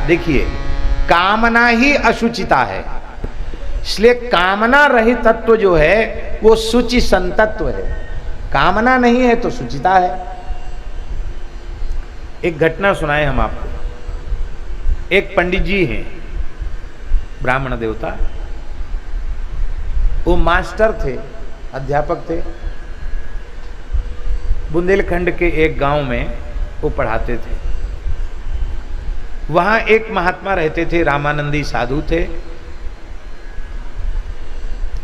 देखिए, कामना ही अशुचिता है, इसलिए कामना रहित तत्व जो है वो शुचि संतत्व है। कामना नहीं है तो शुचिता है। एक घटना सुनाए हम आपको। एक पंडित जी हैं, ब्राह्मण देवता, वो मास्टर थे, अध्यापक थे। बुंदेलखंड के एक गांव में वो पढ़ाते थे। वहां एक महात्मा रहते थे, रामानंदी साधु थे।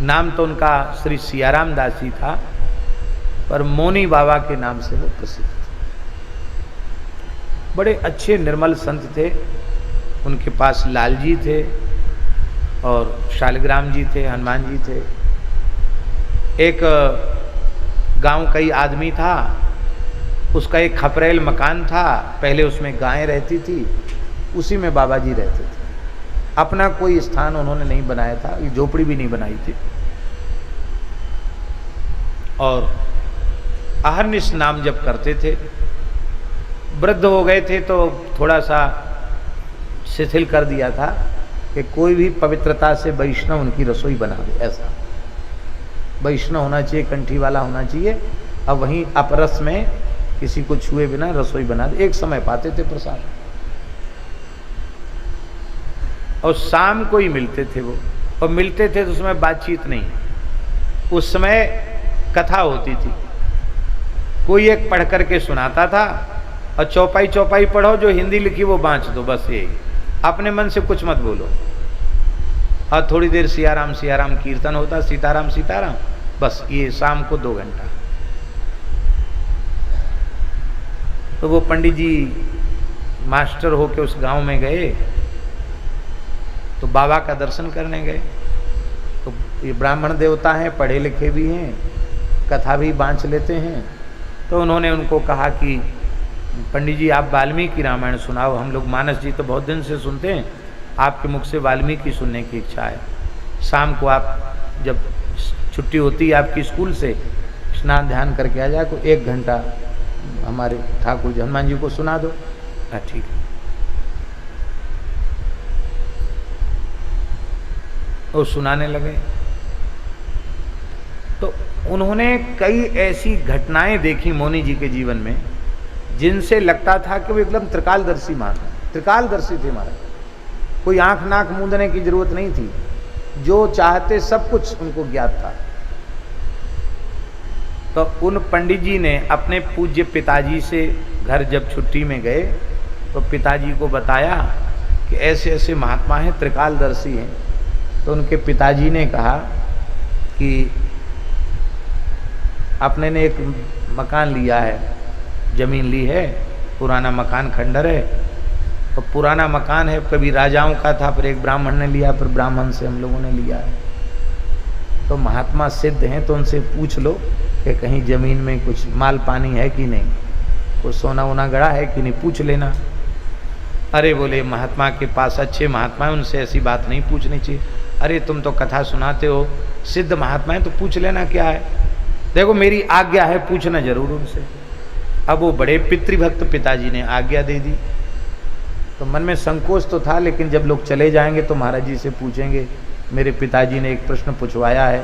नाम तो उनका श्री सियाराम दास जी था, पर मौनी बाबा के नाम से वो प्रसिद्ध थे। बड़े अच्छे निर्मल संत थे। उनके पास लालजी थे और शालिग्राम जी थे, हनुमान जी थे। एक गांव का ही आदमी था, उसका एक खपरेल मकान था, पहले उसमें गायें रहती थी, उसी में बाबा जी रहते थे। अपना कोई स्थान उन्होंने नहीं बनाया था, झोपड़ी भी नहीं बनाई थी। और अहर्निश नाम जप करते थे। वृद्ध हो गए थे तो थोड़ा सा शिथिल कर दिया था कि कोई भी पवित्रता से वैष्णव उनकी रसोई बना दे, ऐसा वैष्णव होना चाहिए, कंठी वाला होना चाहिए। अब वहीं अपरस में किसी को छुए बिना रसोई बना दे। एक समय पाते थे प्रसाद, और शाम को ही मिलते थे वो। और मिलते थे तो उसमें बातचीत नहीं, उस समय कथा होती थी। कोई एक पढ़ करके सुनाता था, और चौपाई चौपाई पढ़ो, जो हिंदी लिखी वो बाँच दो, बस ये, अपने मन से कुछ मत बोलो। और थोड़ी देर सियाराम सियाराम कीर्तन होता, सीताराम सीताराम, बस ये शाम को 2 घंटा। तो वो पंडित जी मास्टर होके उस गांव में गए, तो बाबा का दर्शन करने गए। तो ये ब्राह्मण देवता हैं, पढ़े लिखे भी हैं, कथा भी बाँच लेते हैं। तो उन्होंने उनको कहा कि पंडित जी आप वाल्मीकि रामायण सुनाओ, हम लोग मानस जी तो बहुत दिन से सुनते हैं, आपके मुख से वाल्मीकि सुनने की इच्छा है। शाम को आप जब छुट्टी होती है आपकी स्कूल से, स्नान ध्यान करके आ जाए, को 1 घंटा हमारे ठाकुर जी हनुमान जी को सुना दो। ठीक है। वो सुनाने लगे। तो उन्होंने कई ऐसी घटनाएं देखी मौनी जी के जीवन में, जिनसे लगता था कि वो एकदम त्रिकालदर्शी त्रिकालदर्शी थे महाराज। कोई आंख नाक मूंदने की जरूरत नहीं थी, जो चाहते सब कुछ उनको ज्ञात था। तो उन पंडित जी ने अपने पूज्य पिताजी से घर जब छुट्टी में गए, तो पिताजी को बताया कि ऐसे ऐसे महात्मा हैं, त्रिकालदर्शी हैं। तो उनके पिताजी ने कहा कि आपने ने एक मकान लिया है, जमीन ली है, पुराना मकान खंडर है, तो पुराना मकान है, कभी राजाओं का था, फिर एक ब्राह्मण ने लिया, फिर ब्राह्मण से हम लोगों ने लिया है। तो महात्मा सिद्ध हैं, तो उनसे पूछ लो कि कहीं ज़मीन में कुछ माल पानी है कि नहीं, कुछ सोना वोना गड़ा है कि नहीं, पूछ लेना। अरे बोले महात्मा के पास अच्छे महात्मा हैं, उनसे ऐसी बात नहीं पूछनी चाहिए। अरे तुम तो कथा सुनाते हो, सिद्ध महात्मा है, तो पूछ लेना क्या है। देखो मेरी आज्ञा है, पूछना जरूर उनसे। अब वो बड़े पितृभक्त पिताजी ने आज्ञा दे दी। तो मन में संकोच तो था, लेकिन जब लोग चले जाएंगे तो महाराज जी से पूछेंगे, मेरे पिताजी ने एक प्रश्न पूछवाया है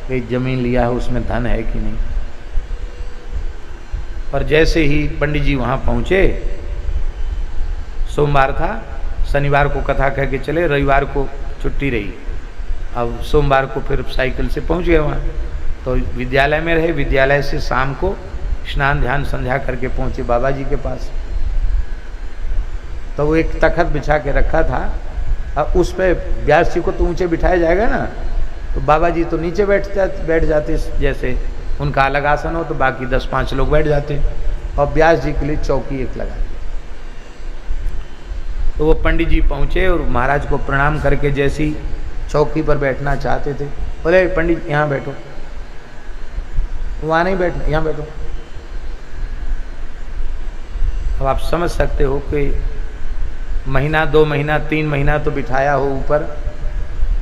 कि ज़मीन लिया है उसमें धन है कि नहीं। पर जैसे ही पंडित जी वहाँ पहुँचे, सोमवार था, शनिवार को कथा कह के चले, रविवार को छुट्टी रही। अब सोमवार को फिर साइकिल से पहुँच गए वहाँ। तो विद्यालय में रहे, विद्यालय से शाम को स्नान ध्यान संध्या करके पहुँचे बाबा जी के पास। तो वो एक तखत बिछा के रखा था, अब उस पर व्यास जी को तो ऊँचे बिठाया जाएगा ना, तो बाबा जी तो नीचे बैठ जाते, जैसे उनका अलग आसन हो तो बाकी 10-5 लोग बैठ जाते, और व्यास जी के लिए चौकी एक लगा दी। तो वो पंडित जी पहुँचे और महाराज को प्रणाम करके जैसी चौकी पर बैठना चाहते थे, बोले पंडित यहाँ बैठो, वहाँ नहीं बैठना, यहाँ बैठो। अब आप समझ सकते हो कि महीना 2 महीना 3 महीना तो बिठाया हो ऊपर,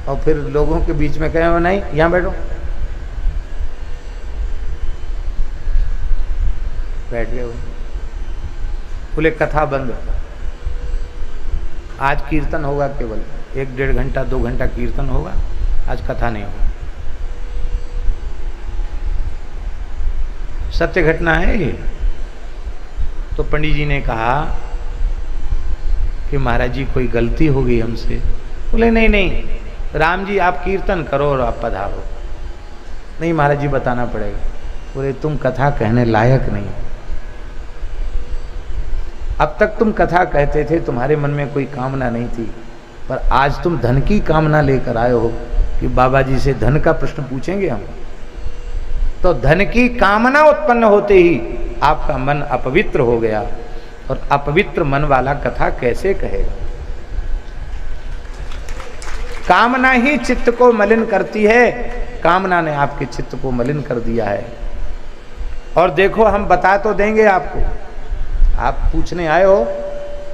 और फिर लोगों के बीच में कहे हो नहीं यहाँ बैठो, बैठ गए हो, बोले कथा बंद। आज कीर्तन होगा, केवल 1-1.5 घंटा 2 घंटा कीर्तन होगा, आज कथा नहीं होगा। सत्य घटना है ये। तो पंडित जी ने कहा कि महाराज जी कोई गलती हो गई हमसे। बोले नहीं नहीं राम जी आप कीर्तन करो और आप पधारो। नहीं महाराज जी बताना पड़ेगा। बोले तुम कथा कहने लायक नहीं। अब तक तुम कथा कहते थे, तुम्हारे मन में कोई कामना नहीं थी, पर आज तुम धन की कामना लेकर आए हो कि बाबा जी से धन का प्रश्न पूछेंगे हम। तो धन की कामना उत्पन्न होते ही आपका मन अपवित्र हो गया, और अपवित्र मन वाला कथा कैसे कहेगा। कामना ही चित्त को मलिन करती है, कामना ने आपके चित्त को मलिन कर दिया है। और देखो हम बता तो देंगे आपको, आप पूछने आए हो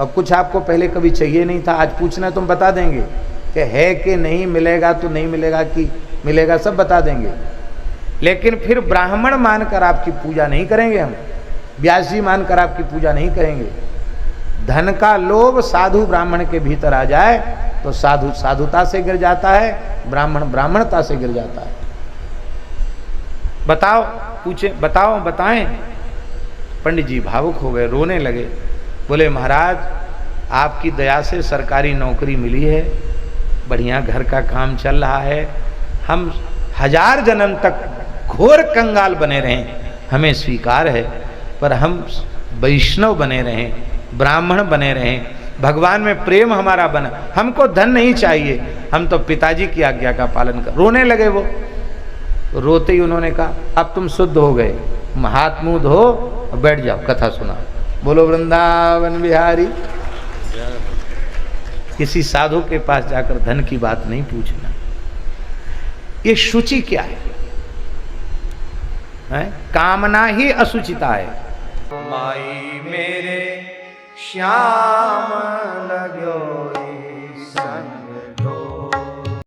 और कुछ आपको पहले कभी चाहिए नहीं था, आज पूछना है तुम बता देंगे कि है कि नहीं, मिलेगा तो नहीं मिलेगा कि मिलेगा, सब बता देंगे। लेकिन फिर ब्राह्मण मानकर आपकी पूजा नहीं करेंगे, हम व्यास जी मानकर आपकी पूजा नहीं करेंगे। धन का लोभ साधु ब्राह्मण के भीतर आ जाए तो साधु साधुता से गिर जाता है, ब्राह्मण ब्राह्मणता से गिर जाता है। बताओ, पूछे, बताओ, बताएं। पंडित जी भावुक हो गए, रोने लगे। बोले महाराज आपकी दया से सरकारी नौकरी मिली है, बढ़िया घर का काम चल रहा है, हम 1000 जन्म तक घोर कंगाल बने रहें हमें स्वीकार है, पर हम वैष्णव बने रहें, ब्राह्मण बने रहें, भगवान में प्रेम हमारा बना, हमको धन नहीं चाहिए, हम तो पिताजी की आज्ञा का पालन कर। रोने लगे वो। रोते ही उन्होंने कहा अब तुम शुद्ध हो गए, हाथ मुंह धो और बैठ जाओ, कथा सुना। बोलो वृंदावन बिहारी। किसी साधु के पास जाकर धन की बात नहीं पूछना। ये शुचि क्या है? कामना ही असुचिता है। माई मेरे श्याम